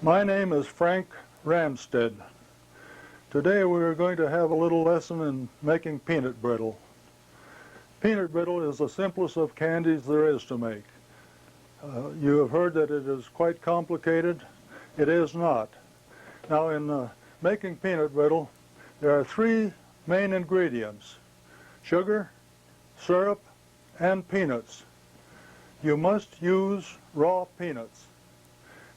My name is Frank Ramstad. Today we are going to have a little lesson in making peanut brittle. Peanut brittle is the simplest of candies there is to make. You have heard that it is quite complicated. It is not. Now in making peanut brittle, there are three main ingredients: sugar, syrup, and peanuts. You must use raw peanuts.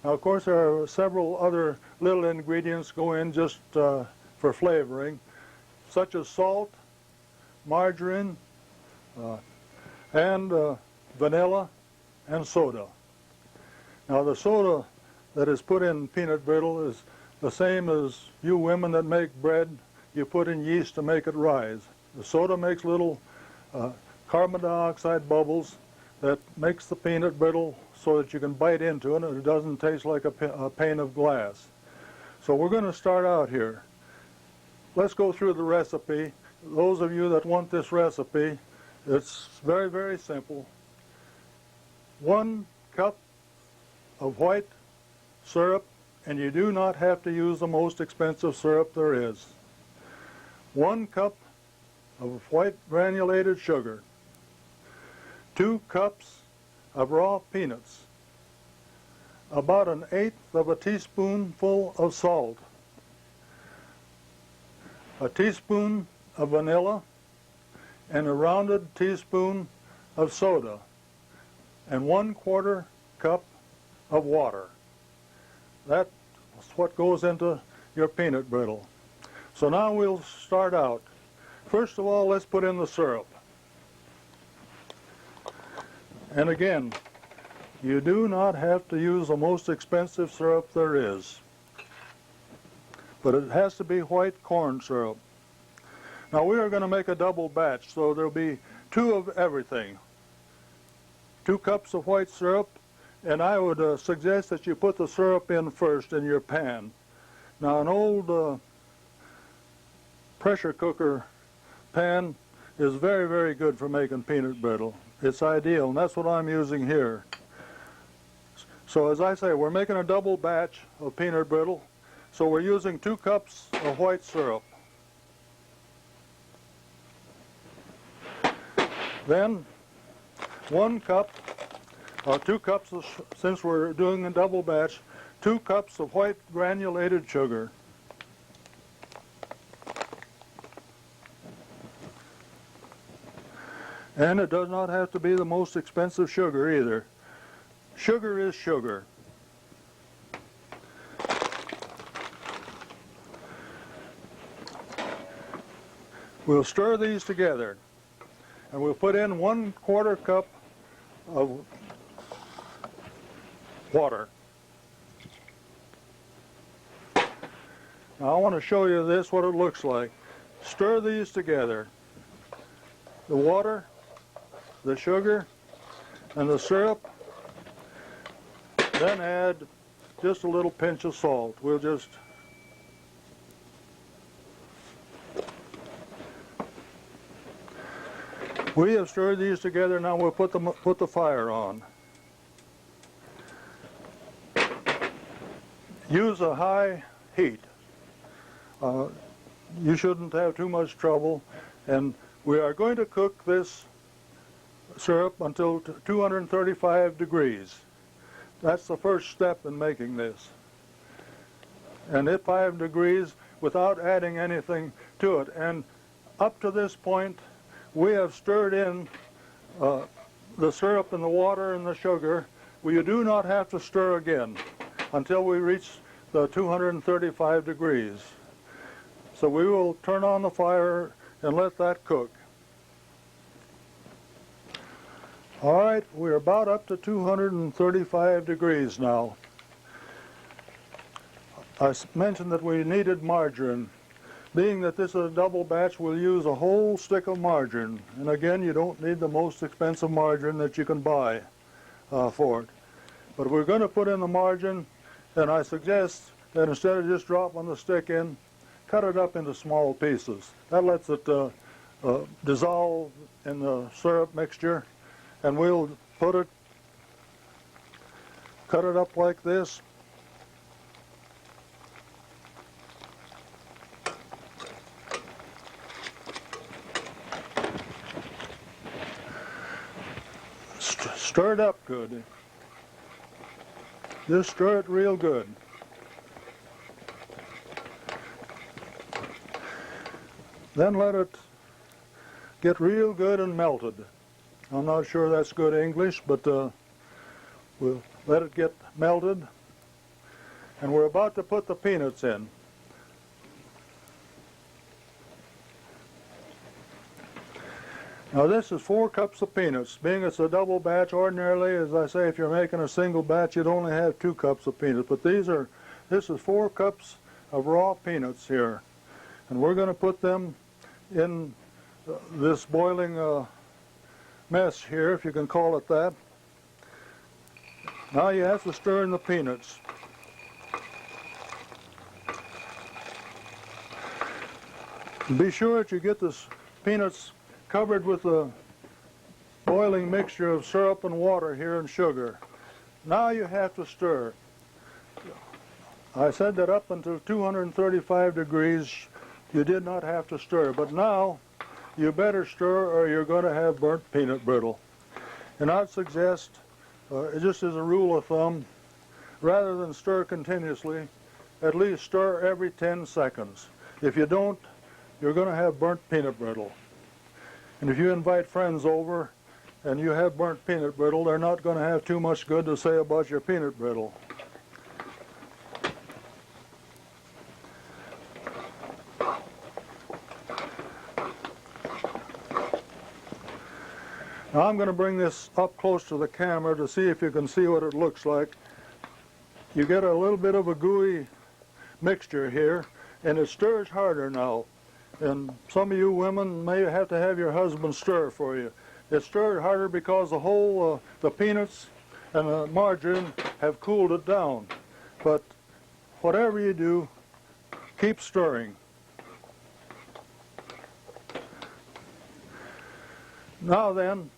Now, of course, there are several other little ingredients go in just for flavoring, such as salt, margarine, and vanilla, and soda. Now, the soda that is put in peanut brittle is the same as you women that make bread. You put in yeast to make it rise. The soda makes little carbon dioxide bubbles that makes the peanut brittle so that you can bite into it and it doesn't taste like a pane of glass. So we're going to start out here. Let's go through the recipe. Those of you that want this recipe, it's very, very simple. 1 cup of white syrup, and you do not have to use the most expensive syrup there is. 1 cup of white granulated sugar. 2 cups of raw peanuts, about 1/8 of a teaspoonful of salt, a teaspoon of vanilla, and a rounded teaspoon of soda, and 1/4 cup of water. That's what goes into your peanut brittle. So now we'll start out. First of all, let's put in the syrup. And again, you do not have to use the most expensive syrup there is, but it has to be white corn syrup. Now we are going to make a double batch, so there'll be 2 of everything. 2 cups of white syrup, and I would suggest that you put the syrup in first in your pan. Now an old pressure cooker pan is very, very good for making peanut brittle. It's ideal, and that's what I'm using here. So as I say, we're making a double batch of peanut brittle, so we're using 2 cups of white syrup. Then 1 cup, or 2 cups, since we're doing a double batch, 2 cups of white granulated sugar. And it does not have to be the most expensive sugar either. Sugar is sugar. We'll stir these together, and we'll put in 1/4 cup of water. Now I want to show you this, what it looks like. Stir these together. The water, the sugar, and the syrup. Then add just a little pinch of salt. We'll just we have stirred these together. Now we'll put the fire on. Use a high heat. You shouldn't have too much trouble, and we are going to cook this syrup until 235 degrees. That's the first step in making this. And at 5 degrees without adding anything to it. And up to this point, we have stirred in the syrup and the water and the sugar. We do not have to stir again until we reach the 235 degrees. So we will turn on the fire and let that cook. All right, we're about up to 235 degrees now. I mentioned that we needed margarine. Being that this is a double batch, we'll use a whole stick of margarine. And again, you don't need the most expensive margarine that you can buy for it. But we're going to put in the margarine, and I suggest that instead of just dropping the stick in, cut it up into small pieces. That lets it dissolve in the syrup mixture. And we'll cut it up like this, Stir it up good. Just stir it real good. Then let it get real good and melted. I'm not sure that's good English, but we'll let it get melted. And we're about to put the peanuts in. Now this is 4 cups of peanuts. Being it's a double batch, ordinarily, as I say, if you're making a single batch, you'd only have 2 cups of peanuts. But this is 4 cups of raw peanuts here. And we're going to put them in this boiling mess here, if you can call it that. Now you have to stir in the peanuts. Be sure that you get the peanuts covered with a boiling mixture of syrup and water here and sugar. Now you have to stir. I said that up until 235 degrees you did not have to stir, but now you better stir or you're going to have burnt peanut brittle. And I'd suggest, just as a rule of thumb, rather than stir continuously, at least stir every 10 seconds. If you don't, you're going to have burnt peanut brittle. And if you invite friends over and you have burnt peanut brittle, they're not going to have too much good to say about your peanut brittle. Now I'm going to bring this up close to the camera to see if you can see what it looks like. You get a little bit of a gooey mixture here, and it stirs harder now. And some of you women may have to have your husband stir for you. It stirred harder because the peanuts and the margarine have cooled it down. But whatever you do, keep stirring. Now then,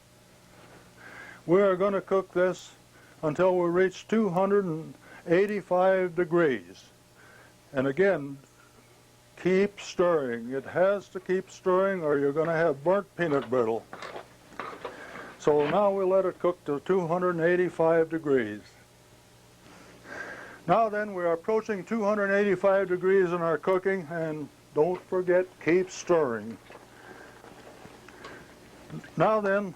we're going to cook this until we reach 285 degrees. And again, keep stirring. It has to keep stirring or you're going to have burnt peanut brittle. So now we'll let it cook to 285 degrees. Now then, we're approaching 285 degrees in our cooking, and don't forget, keep stirring. Now then,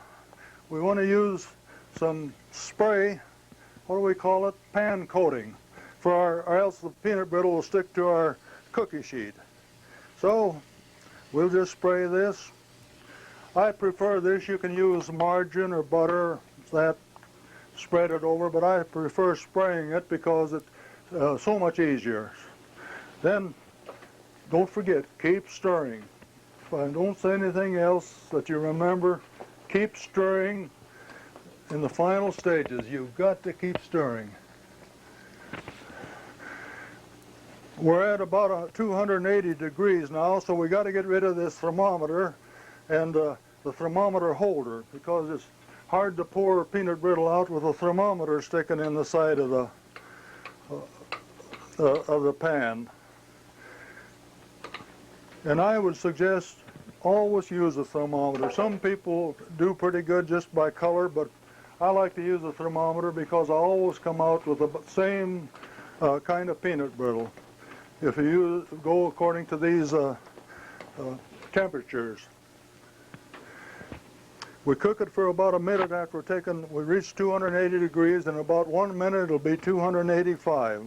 we want to use some spray, what do we call it? Pan coating, or else the peanut brittle will stick to our cookie sheet. So we'll just spray this. I prefer this. You can use margarine or butter, that spread it over, but I prefer spraying it because it's so much easier. Then don't forget, keep stirring. If I don't say anything else that you remember, keep stirring. In the final stages, you've got to keep stirring. We're at about 280 degrees now, so we got to get rid of this thermometer and the thermometer holder, because it's hard to pour peanut brittle out with a thermometer sticking in the side of the pan. And I would suggest always use a thermometer. Some people do pretty good just by color, but I like to use a thermometer because I always come out with the same kind of peanut brittle if you go according to these temperatures. We cook it for about a minute after we reach 280 degrees. In about 1 minute it'll be 285.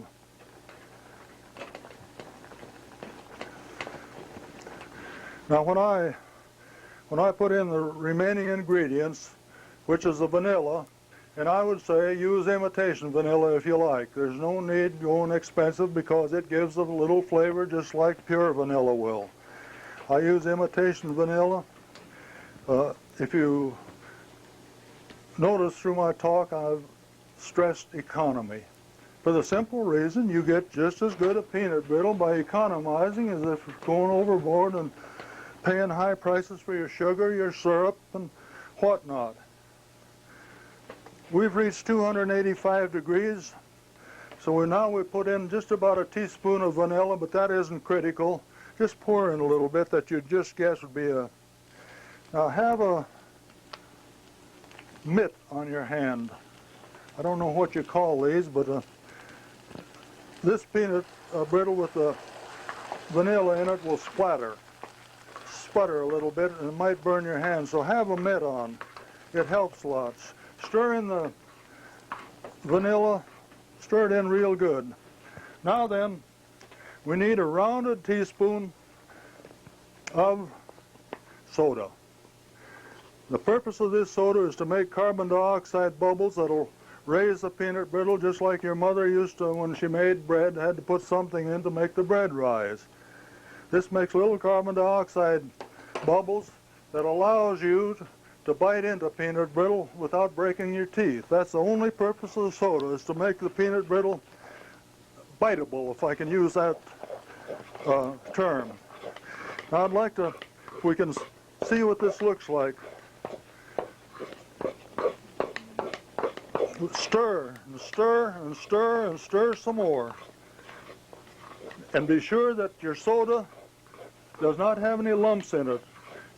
Now when I put in the remaining ingredients, which is the vanilla, and I would say use imitation vanilla if you like. There's no need going expensive because it gives a little flavor just like pure vanilla will. I use imitation vanilla. If you notice through my talk, I've stressed economy. For the simple reason you get just as good a peanut brittle by economizing as if going overboard and paying high prices for your sugar, your syrup, and whatnot. We've reached 285 degrees, so we put in just about a teaspoon of vanilla, but that isn't critical. Just pour in a little bit that you'd just guess would be a... Now have a mitt on your hand. I don't know what you call these, but this peanut brittle with the vanilla in it will sputter a little bit, and it might burn your hand. So have a mitt on. It helps lots. Stir in the vanilla, stir it in real good. Now then, we need a rounded teaspoon of soda. The purpose of this soda is to make carbon dioxide bubbles that'll raise the peanut brittle, just like your mother used to when she made bread, had to put something in to make the bread rise. This makes little carbon dioxide bubbles that allows you to bite into peanut brittle without breaking your teeth. That's the only purpose of the soda, is to make the peanut brittle biteable, if I can use that term. Now I'd like to, if we can see what this looks like. Stir and stir and stir and stir some more. And be sure that your soda does not have any lumps in it.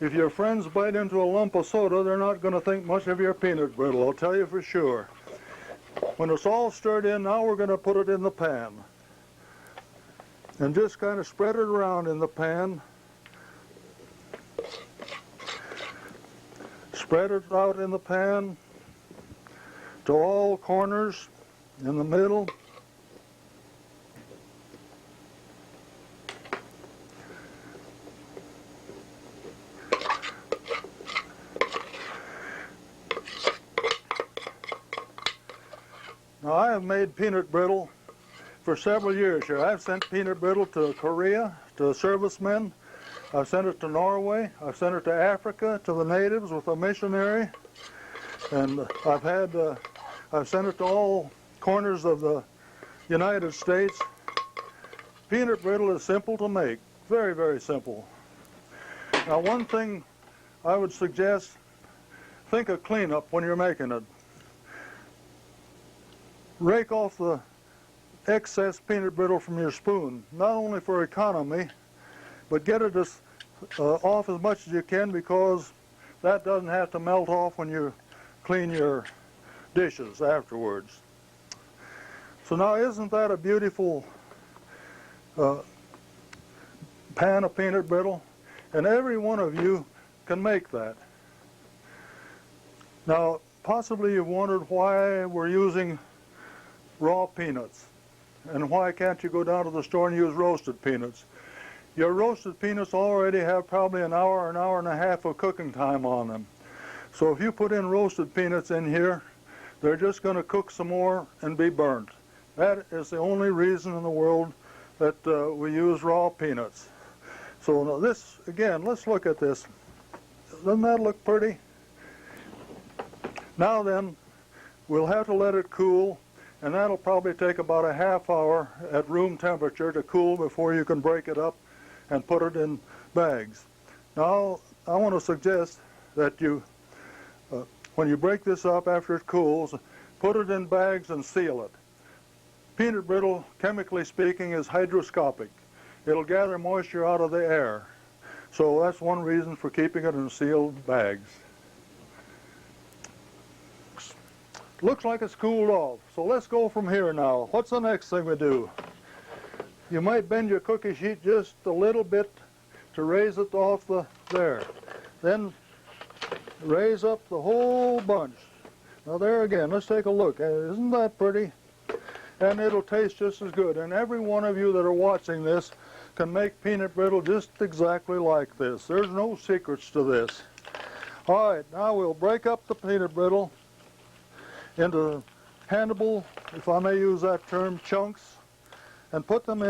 If your friends bite into a lump of soda, they're not going to think much of your peanut brittle, I'll tell you for sure. When it's all stirred in, now we're going to put it in the pan. And just kind of spread it around in the pan. Spread it out in the pan to all corners, in the middle. Now I have made peanut brittle for several years here. I've sent peanut brittle to Korea, to servicemen. I've sent it to Norway. I've sent it to Africa, to the natives with a missionary. And I've sent it to all corners of the United States. Peanut brittle is simple to make, very, very simple. Now one thing I would suggest, think of cleanup when you're making it. Rake off the excess peanut brittle from your spoon, not only for economy, but get it off as much as you can, because that doesn't have to melt off when you clean your dishes afterwards. So now, isn't that a beautiful pan of peanut brittle? And every one of you can make that. Now, possibly you've wondered why we're using raw peanuts, and why can't you go down to the store and use roasted peanuts? Your roasted peanuts already have probably an hour and a half of cooking time on them. So if you put in roasted peanuts in here, they're just going to cook some more and be burnt. That is the only reason in the world that we use raw peanuts. So now this, again, let's look at this. Doesn't that look pretty? Now then, we'll have to let it cool, and that'll probably take about a half hour at room temperature to cool before you can break it up and put it in bags. Now, I want to suggest that you, when you break this up after it cools, put it in bags and seal it. Peanut brittle, chemically speaking, is hygroscopic. It'll gather moisture out of the air. So that's one reason for keeping it in sealed bags. Looks like it's cooled off. So let's go from here now. What's the next thing we do? You might bend your cookie sheet just a little bit to raise it off there. Then raise up the whole bunch. Now there again, let's take a look. Isn't that pretty? And it'll taste just as good. And every one of you that are watching this can make peanut brittle just exactly like this. There's no secrets to this. All right, now we'll break up the peanut brittle into handable, if I may use that term, chunks, and put them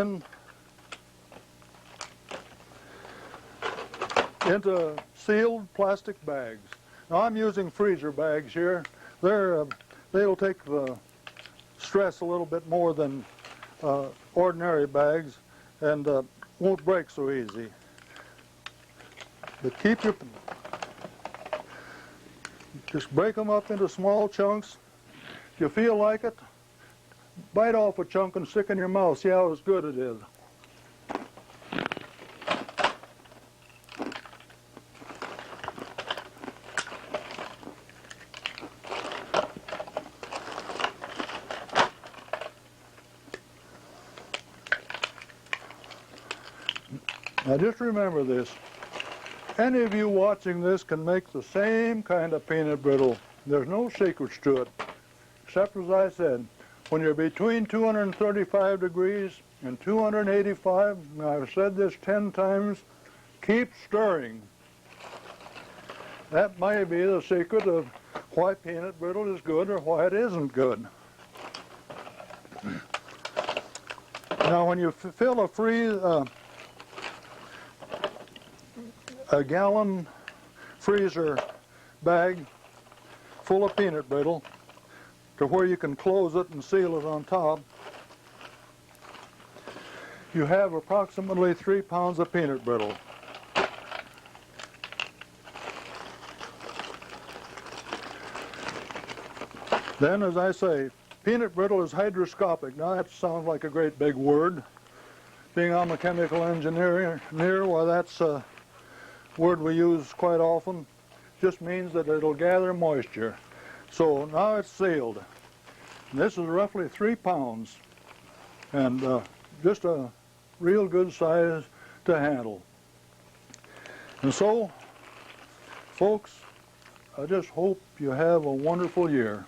into sealed plastic bags. Now I'm using freezer bags here. They'll take the stress a little bit more than ordinary bags, and won't break so easy. But just break them up into small chunks. If you feel like it, bite off a chunk and stick in your mouth. See how good it is. Now just remember this. Any of you watching this can make the same kind of peanut brittle. There's no secrets to it, except as I said, when you're between 235 degrees and 285, and I've said this 10 times, keep stirring. That may be the secret of why peanut brittle is good or why it isn't good. Now when you fill a gallon freezer bag full of peanut brittle to where you can close it and seal it on top, you have approximately 3 pounds of peanut brittle. Then, as I say, peanut brittle is hygroscopic. Now that sounds like a great big word. Being I'm a chemical engineer, well, that's a word we use quite often. Just means that it'll gather moisture. So now it's sealed. And this is roughly 3 pounds, and just a real good size to handle. And so, folks, I just hope you have a wonderful year.